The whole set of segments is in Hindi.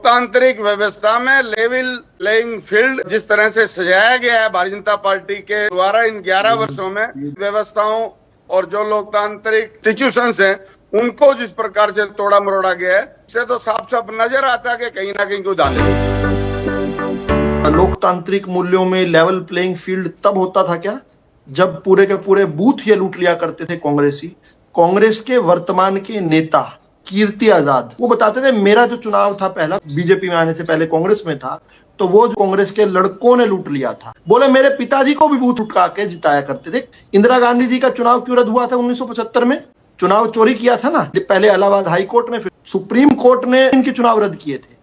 लोकतांत्रिक व्यवस्था में लेवल प्लेइंग फील्ड जिस तरह से सजाया गया है भारतीय जनता पार्टी के द्वारा इन 11 वर्षों में व्यवस्थाओं और जो लोकतांत्रिक इंस्टीट्यूशंस हैं उनको जिस प्रकार से तोड़ा मरोड़ा गया है, इससे तो साफ साफ नजर आता है कि कहीं ना कहीं कोई धांधली। लोकतांत्रिक मूल्यों में लेवल प्लेइंग फील्ड तब होता था क्या, जब पूरे के पूरे बूथ ये लूट लिया करते थे कांग्रेसी। कांग्रेस के वर्तमान के नेता कीर्ति आजाद वो बताते थे, मेरा जो चुनाव था पहला, बीजेपी में आने से पहले कांग्रेस में था, तो वो जो कांग्रेस के लड़कों ने लूट लिया था। बोले मेरे पिताजी को भी बूथ उठा के जिताया करते थे। इंदिरा गांधी जी का चुनाव क्यों रद्द हुआ था 1975 में? चुनाव चोरी किया था ना, पहले इलाहाबाद हाई कोर्ट में, फिर सुप्रीम कोर्ट ने इनके चुनाव रद्द किए थे।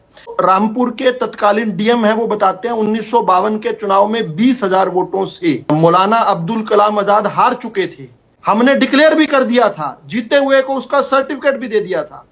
रामपुर के तत्कालीन डीएम है वो बताते हैं 1952 के चुनाव में 20,000 वोटों से मौलाना अब्दुल कलाम आजाद हार चुके थे। हमने डिक्लेयर भी कर दिया था, जीते हुए को उसका सर्टिफिकेट भी दे दिया था।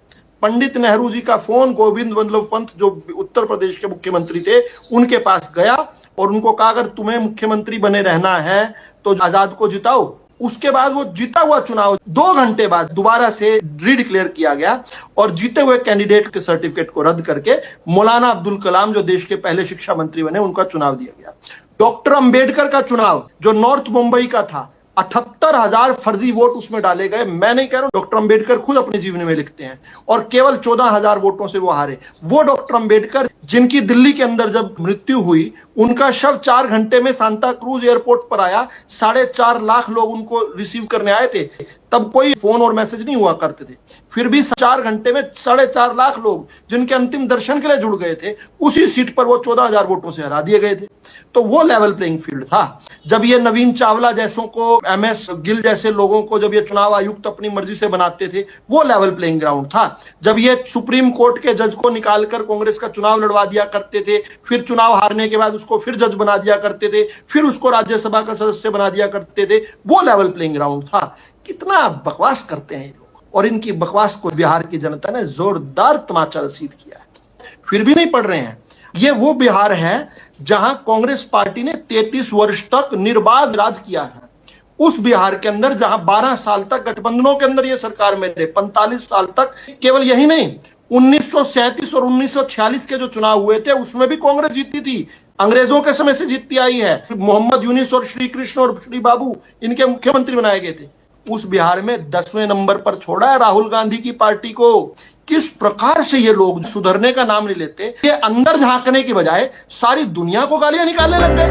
पंडित नेहरू जी का फोन गोविंद वल्लभ पंत जो उत्तर प्रदेश के मुख्यमंत्री थे उनके पास गया और उनको कहा अगर तुम्हें मुख्यमंत्री बने रहना है तो आजाद को जिताओ। उसके बाद वो जीता हुआ चुनाव 2 घंटे बाद दोबारा से रीडिक्लेयर किया गया और जीते हुए कैंडिडेट के सर्टिफिकेट को रद्द करके मौलाना अब्दुल कलाम जो देश के पहले शिक्षा मंत्री बने उनका चुनाव दिया गया। डॉक्टर अंबेडकर का चुनाव जो नॉर्थ मुंबई का था, 78,000 फर्जी वोट उसमें डाले गए। मैं नहीं कह रहा हूं, डॉक्टर अंबेडकर खुद अपनी जीवनी में लिखते हैं, और केवल 14,000 वोटों से वो हारे। वो डॉक्टर अंबेडकर जिनकी दिल्ली के अंदर जब मृत्यु हुई, उनका शव 4 घंटे में सांता क्रूज एयरपोर्ट पर आया। 4.5 लाख लोग उनको रिसीव करने आए थे। तब कोई फोन और मैसेज नहीं हुआ करते थे, फिर भी 4 घंटे में 4.5 लाख लोग जिनके अंतिम दर्शन के लिए जुड़ गए थे, उसी सीट पर वो 14,000 वोटों से हरा दिए गए थे। तो वो लेवल प्लेइंग फील्ड था। जब ये नवीन चावला जैसों को, एमएस गिल जैसे लोगों को जब ये चुनाव आयुक्त अपनी मर्जी से बनाते थे, वो लेवल प्लेइंग ग्राउंड था। जब ये सुप्रीम कोर्ट के जज को निकालकर कांग्रेस का चुनाव लड़वा दिया करते थे, फिर चुनाव हारने के बाद उसको फिर जज बना दिया करते थे, फिर उसको राज्यसभा का सदस्य बना दिया करते थे, वो लेवल प्लेइंग ग्राउंड था। कितना बकवास करते हैं ये लोग, और इनकी बकवास को बिहार की जनता ने जोरदार तमाचा रसीद किया है, फिर भी नहीं पढ़ रहे हैं। ये वो बिहार है जहां कांग्रेस पार्टी ने 33 वर्ष तक निर्बाध राज किया है। उस बिहार के अंदर जहां 12 साल तक गठबंधनों के अंदर ये सरकार में रहे, 45 साल तक। केवल यही नहीं, 1937 और 1946 के जो चुनाव हुए थे उसमें भी कांग्रेस जीती थी, अंग्रेजों के समय से जीतती आई है। मोहम्मद यूनिस और श्री कृष्ण और श्री बाबू इनके मुख्यमंत्री बनाए गए थे। उस बिहार में 10वें नंबर पर छोड़ा है राहुल गांधी की पार्टी को। किस प्रकार से ये लोग सुधरने का नाम नहीं लेते, ये अंदर झांकने की बजाय सारी दुनिया को गालियां निकालने लग गए।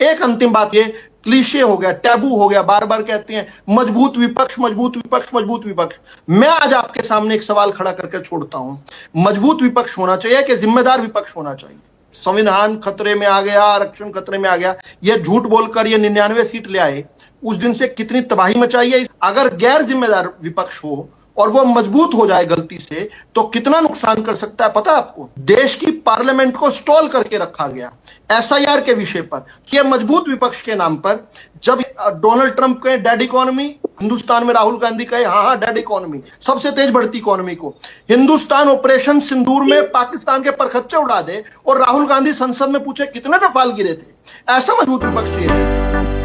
एक अंतिम बात, ये क्लीशे हो गया, टैबू हो गया, बार बार कहते हैं मजबूत विपक्ष, मजबूत विपक्ष, मजबूत विपक्ष। मैं आज आपके सामने एक सवाल खड़ा करके छोड़ता हूं, मजबूत विपक्ष होना चाहिए कि जिम्मेदार विपक्ष होना चाहिए? संविधान खतरे में आ गया, आरक्षण खतरे में आ गया, ये झूठ बोलकर ये 99 सीट ले आए, उस दिन से कितनी तबाही मचाई है। अगर गैर जिम्मेदार विपक्ष हो और वो मजबूत हो जाए गलती से, तो कितना नुकसान कर सकता है पता है आपको? देश की पार्लियामेंट को स्टॉल करके रखा गया एसआईआर के विषय पर। ये मजबूत विपक्ष के नाम पर जब डोनाल्ड ट्रंप कहे डेड इकोनॉमी, हिंदुस्तान में राहुल गांधी कहे हाँ डेड इकोनॉमी, सबसे तेज बढ़ती इकोनॉमी को, हिंदुस्तान ऑपरेशन सिंदूर में पाकिस्तान के परखच्चे उड़ा दे और राहुल गांधी संसद में पूछे कितने रफाल गिरे थे। ऐसा मजबूत विपक्ष चाहिए।